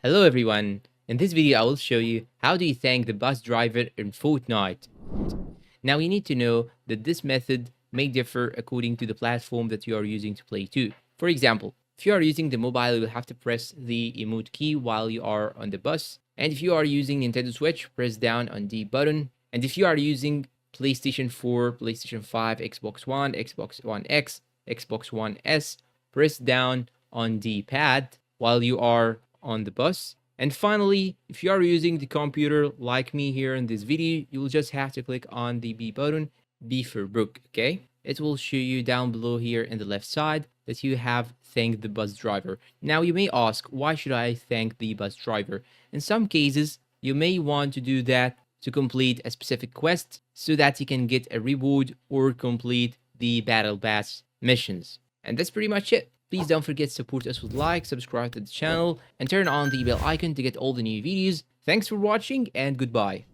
Hello everyone, in this video I will show you how do you thank the bus driver in Fortnite. Now you need to know that this method may differ according to the platform that you are using to play to. For example, if you are using the mobile, you will have to press the emote key while you are on the bus. And if you are using Nintendo Switch, press down on the button. And if you are using PlayStation 4, PlayStation 5, Xbox One, Xbox One X, Xbox One S, press down on the pad while you are on the bus. And finally, if you are using the computer like me here in this video, you will just have to click on the B button, B for book, okay? It will show you down below here in the left side that you have thanked the bus driver. Now you may ask, why should I thank the bus driver? In some cases, you may want to do that to complete a specific quest so that you can get a reward or complete the battle pass missions. And that's pretty much it. Please don't forget to support us with like, subscribe to the channel, and turn on the bell icon to get all the new videos. Thanks for watching and goodbye.